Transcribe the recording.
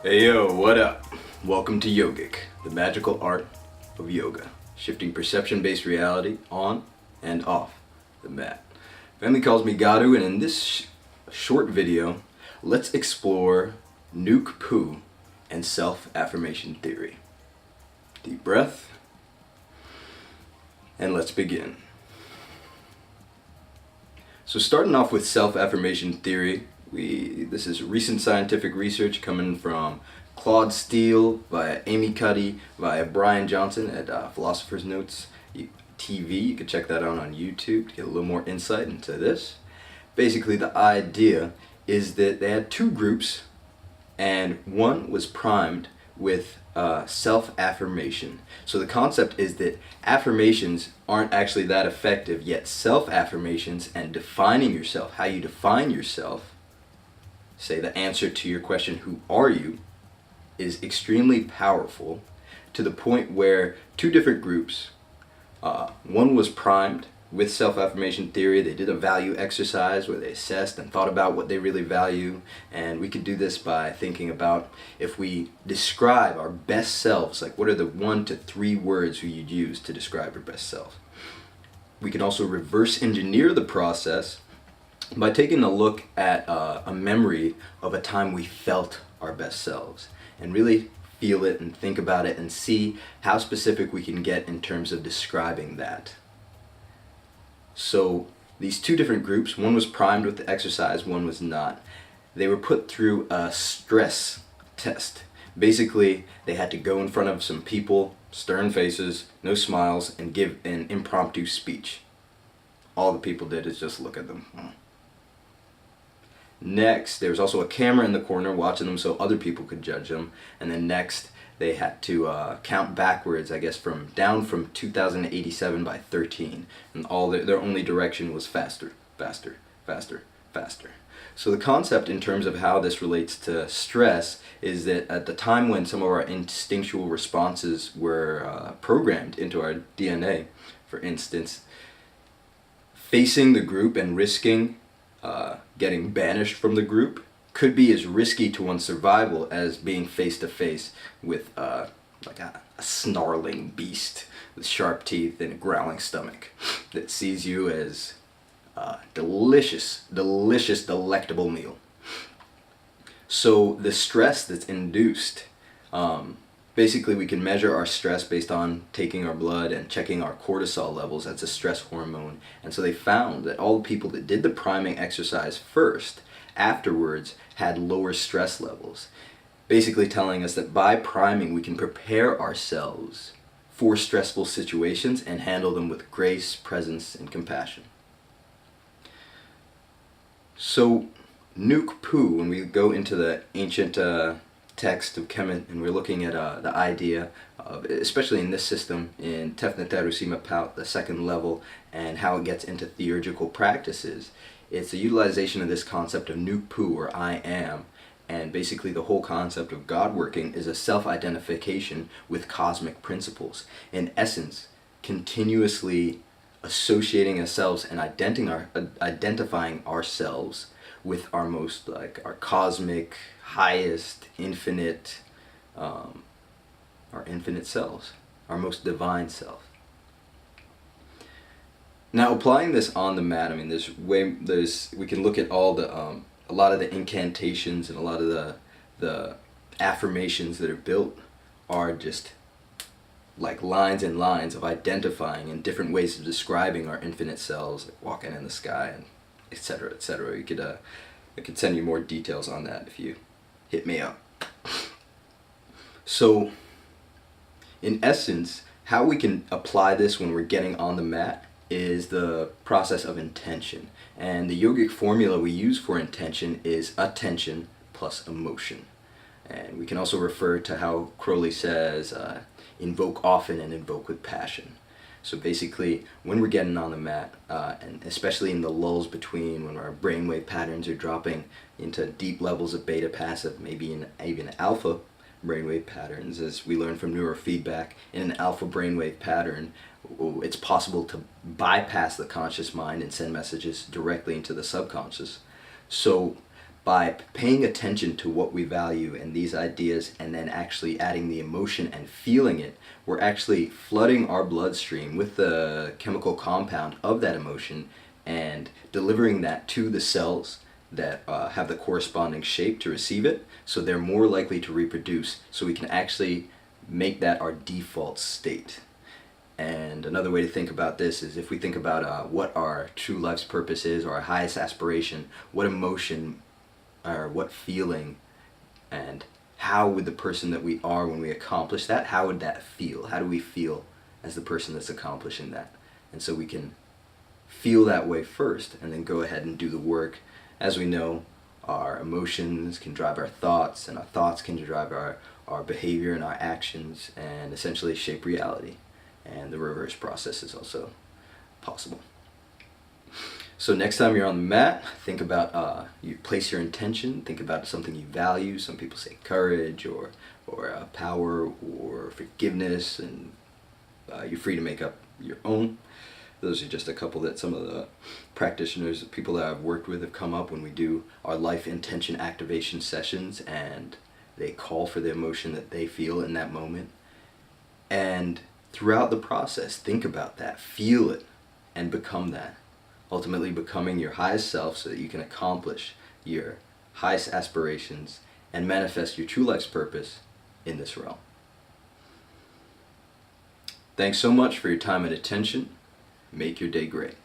Hey yo, what up? Welcome to YOGICK, the magical art of yoga, shifting perception-based reality on and off the mat. Family calls me Gadu, and in this short video, let's explore Nuk Pu and self-affirmation theory. Deep breath, and let's begin. So starting off with self-affirmation theory, this is recent scientific research coming from Claude, Steele, via Amy Cuddy, via Brian Johnson at Philosopher's Notes TV. You can check that out on YouTube to get a little more insight into this. Basically, the idea is that they had two groups, and one was primed with self-affirmation. So the concept is that affirmations aren't actually that effective, yet self-affirmations and defining yourself, how you define yourself, say the answer to your question, who are you, is extremely powerful, to the point where two different groups, one was primed with self-affirmation theory. They did a value exercise where they assessed and thought about what they really value, and we could do this by thinking about if we describe our best selves, like what are the 1 to 3 words you'd use to describe your best self. We can also reverse engineer the process by taking a look at a memory of a time we felt our best selves, and really feel it and think about it and see how specific we can get in terms of describing that. So these two different groups, one was primed with the exercise, one was not. They were put through a stress test. Basically, they had to go in front of some people, stern faces, no smiles, and give an impromptu speech. All the people did is just look at them. Next, there was also a camera in the corner watching them so other people could judge them. And then next, they had to count backwards, I guess, down from 2087 by 13. And their only direction was faster, faster, faster, faster. So the concept in terms of how this relates to stress is that at the time when some of our instinctual responses were programmed into our DNA, for instance, facing the group and risking getting banished from the group could be as risky to one's survival as being face to face with like a snarling beast with sharp teeth and a growling stomach that sees you as a delicious, delectable meal. So the stress that's induced, basically we can measure our stress based on taking our blood and checking our cortisol levels. That's a stress hormone. And so they found that all the people that did the priming exercise first, afterwards, had lower stress levels. Basically telling us that by priming we can prepare ourselves for stressful situations and handle them with grace, presence, and compassion. So Nuk Pu, when we go into the ancient text of Kemet, and we're looking at the idea of, especially in this system, in Thef Neteru Sema Paut, the second level, and how it gets into theurgical practices. It's a utilization of this concept of Nuk Pu, or I am, and basically the whole concept of God working is a self-identification with cosmic principles. In essence, continuously associating ourselves and identifying ourselves with our most, like, our cosmic, highest, infinite, our infinite selves, our most divine self. Now, applying this on the mat, I mean, we can look at all the, a lot of the incantations and a lot of the affirmations that are built are just like lines and lines of identifying and different ways of describing our infinite selves, like walking in the sky, and etc., etc. I could send you more details on that if you hit me up. So, in essence, how we can apply this when we're getting on the mat is the process of intention. And the yogic formula we use for intention is attention plus emotion. And we can also refer to how Crowley says, invoke often and invoke with passion. So basically, when we're getting on the mat, and especially in the lulls between when our brainwave patterns are dropping into deep levels of beta passive, maybe even alpha brainwave patterns, as we learn from neurofeedback, in an alpha brainwave pattern, it's possible to bypass the conscious mind and send messages directly into the subconscious. So by paying attention to what we value and these ideas and then actually adding the emotion and feeling it, we're actually flooding our bloodstream with the chemical compound of that emotion and delivering that to the cells that have the corresponding shape to receive it, so they're more likely to reproduce, so we can actually make that our default state. And another way to think about this is if we think about what our true life's purpose is, or our highest aspiration, what emotion or what feeling, and how would the person that we are when we accomplish that, how would that feel? How do we feel as the person that's accomplishing that? And so we can feel that way first and then go ahead and do the work. As we know, our emotions can drive our thoughts, and our thoughts can drive our behavior and our actions, and essentially shape reality. And the reverse process is also possible. So next time you're on the mat, think about, you place your intention, think about something you value. Some people say courage or power or forgiveness, and you're free to make up your own. Those are just a couple that some of the practitioners, people that I've worked with, have come up when we do our life intention activation sessions, and they call for the emotion that they feel in that moment. And throughout the process, think about that, feel it, and become that. Ultimately becoming your highest self so that you can accomplish your highest aspirations and manifest your true life's purpose in this realm. Thanks so much for your time and attention. Make your day great.